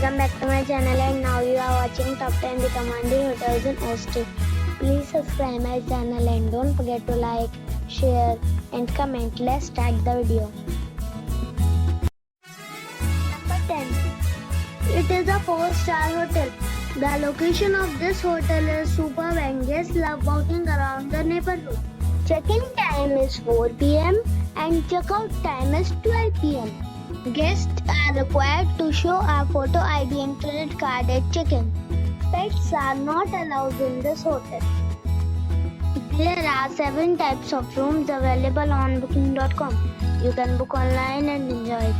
Welcome back to my channel, and now you are watching top 10 recommended hotels in Oeste. Please subscribe my channel and don't forget to like, share and comment. Let's start the video. Number 10. It is a 4-star hotel. The location of this hotel is superb and guests love walking around the neighborhood. Check-in time is 4 p.m. and check-out time is 12 p.m. Guests are required to show a photo ID and credit card at check-in. Pets are not allowed in this hotel. There are 7 types of rooms available on booking.com. You can book online and enjoy it.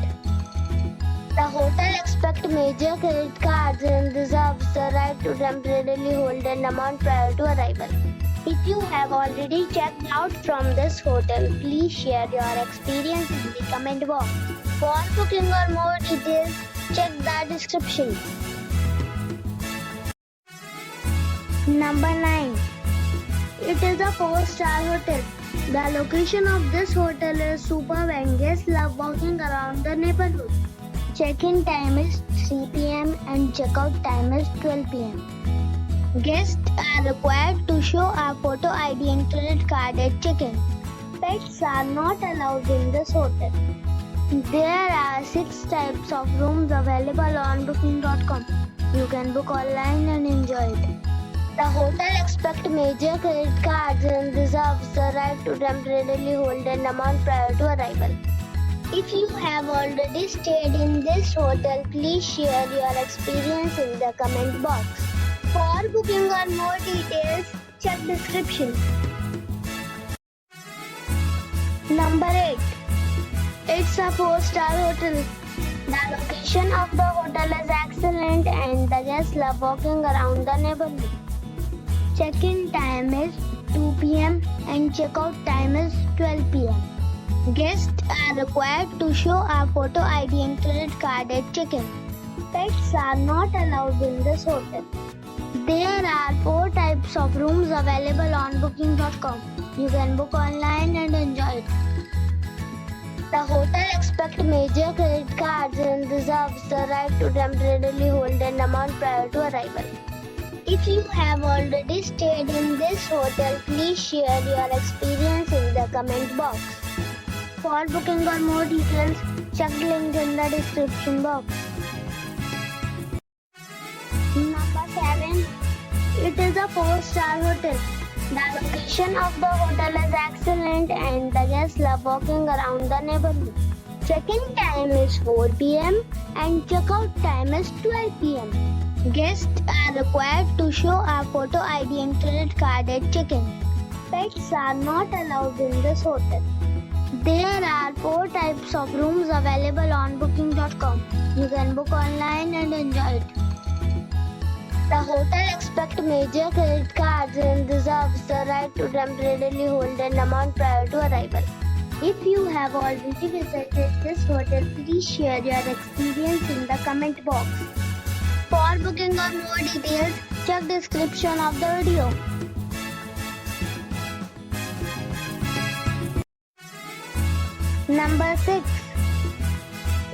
The hotel expects major credit cards and reserves the right to temporarily hold an amount prior to arrival. If you have already checked out from this hotel, please share your experience in the comment box. For booking or more details, check the description. Number 9. It is a 4-star hotel. The location of this hotel is superb and guests love walking around the neighborhood. Check-in time is 3 p.m. and check-out time is 12 p.m. Guests are required to show a photo ID and credit card at check-in. Pets are not allowed in this hotel. There are 6 types of rooms available on booking.com. You can book online and enjoy it. The hotel expects major credit cards and reserves the right to temporarily hold an amount prior to arrival. If you have already stayed in this hotel, please share your experience in the comment box. For booking or more details, check description. Number 8. It's a 4-star hotel. The location of the hotel is excellent and the guests love walking around the neighborhood. Check-in time is 2 p.m. and check-out time is 12 p.m. Guests are required to show a photo ID and credit card at check-in. Pets are not allowed in this hotel. There are 4 types of rooms available on booking.com. You can book online and enjoy it. The hotel expects major credit cards and reserves the right to temporarily hold an amount prior to arrival. If you have already stayed in this hotel, please share your experience in the comment box. For booking or more details, check the link in the description box. Number 7. It is a 4-star hotel. The location of the hotel is excellent and the guests love walking around the neighborhood. Check-in time is 4 p.m. and check-out time is 12 p.m. Guests are required to show a photo ID and credit card at check-in. Pets are not allowed in this hotel. There are 4 types of rooms available on booking.com. You can book online and enjoy it. The hotel expects major credit cards and reserves the right to temporarily hold an amount prior to arrival. If you have already visited this hotel, please share your experience in the comment box. For booking or more details, check description of the video. Number 6.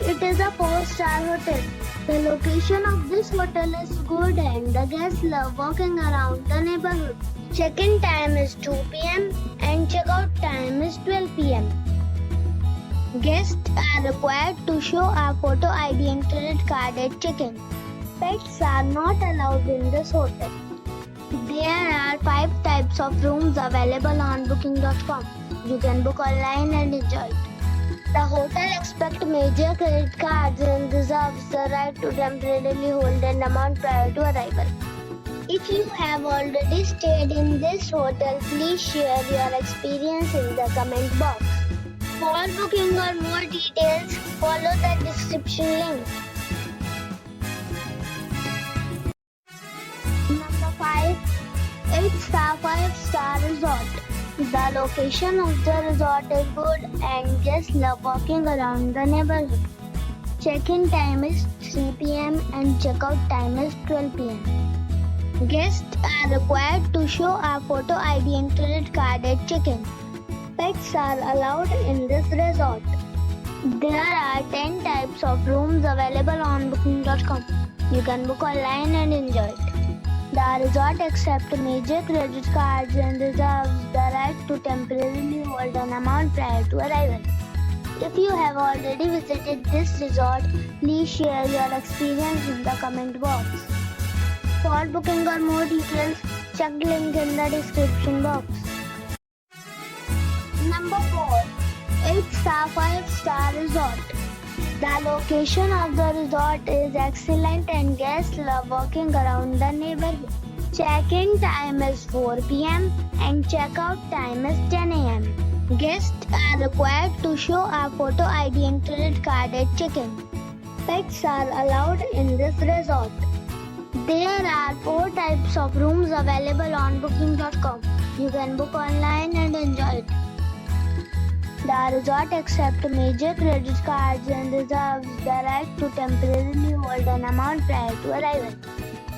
It is a 4-star hotel. The location of this hotel is good and the guests love walking around the neighborhood. Check-in time is 2 p.m. and check-out time is 12 p.m. Guests are required to show a photo ID and credit card at check-in. Pets are not allowed in this hotel. There are 5 types of rooms available on booking.com. You can book online and enjoy it. The hotel expects major credit cards and reserves the right to temporarily hold an amount prior to arrival. If you have already stayed in this hotel, please share your experience in the comment box. For booking or more details, follow the description link. Number 5. It's a 5-star resort. The location of the resort is good and guests love walking around the neighborhood. Check-in time is 3 p.m. and check-out time is 12 p.m. Guests are required to show a photo ID and credit card at check-in. Pets are allowed in this resort. There are 10 types of rooms available on booking.com. You can book online and enjoy it. The resort accepts major credit cards and reserves the right to temporarily hold an amount prior to arrival. If you have already visited this resort, please share your experience in the comment box. For booking or more details, check the link in the description box. Number 4. It's a 5-star resort. The location of the resort is excellent and guests love walking around the neighborhood. Check-in time is 4 p.m. and check-out time is 10 a.m. Guests are required to show a photo ID and credit card at check-in. Pets are allowed in this resort. There are 4 types of rooms available on booking.com. You can book online and enjoy it. The resort accepts major credit cards and reserves the right to temporarily hold an amount prior to arrival.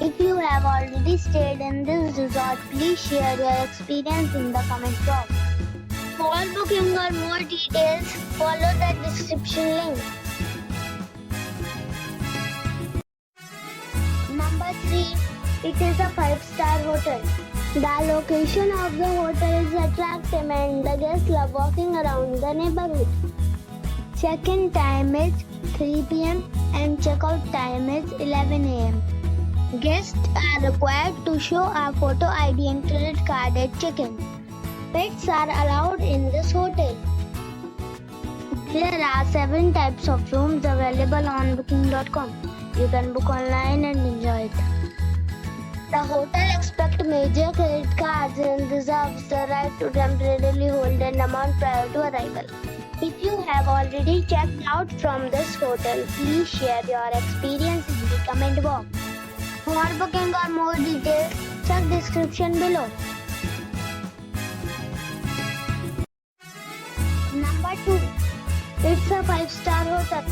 If you have already stayed in this resort, please share your experience in the comment box. For booking or more details, follow the description link. Number 3. It is a 5-star hotel. The location of the hotel is attractive and the guests love walking around the neighborhood. Check-in time is 3 p.m. and check-out time is 11 a.m. Guests are required to show a photo ID and credit card at check-in. Pets are allowed in this hotel. There are 7 types of rooms available on booking.com. You can book online and enjoy it. The hotel expects major credit cards and reserves the right to temporarily hold an amount prior to arrival. If you have already checked out from this hotel, please share your experience in the comment box. For booking or more details, check description below. Number 2. It's a 5-star hotel.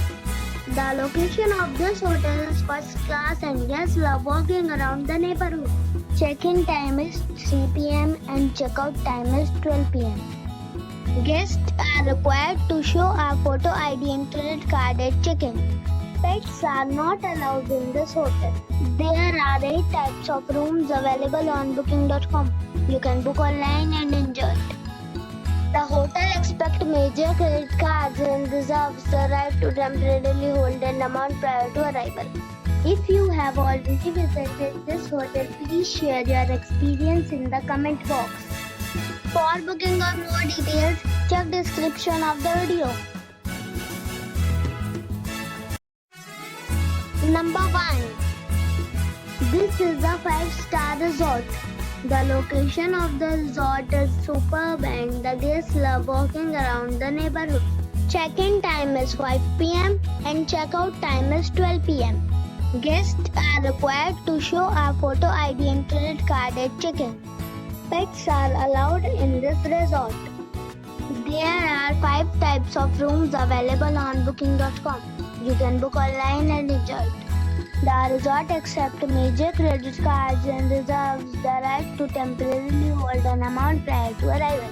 The location of this hotel is first class and guests love walking around the neighborhood. Check-in time is 3 p.m. and check-out time is 12 p.m. Guests are required to show a photo ID and credit card at check-in. Pets are not allowed in this hotel. There are 8 types of rooms available on booking.com. You can book online and enjoy it. The hotel expects major credit cards and reserves the right to temporarily hold an amount prior to arrival. If you have already visited this hotel, please share your experience in the comment box. For booking or more details, check description of the video. Number 1. This is a 5-star resort. The location of the resort is superb and the guests love walking around the neighborhood. Check-in time is 5 p.m. and check-out time is 12 p.m. Guests are required to show a photo ID and credit card at check-in. Pets are allowed in this resort. There are 5 types of rooms available on booking.com. You can book online and enjoy it. The resort accepts major credit cards and reserves the right to temporarily hold an amount prior to arrival.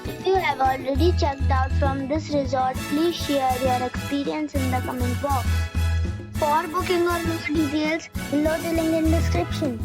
If you have already checked out from this resort, please share your experience in the comment box. For booking or more details, below the link in description.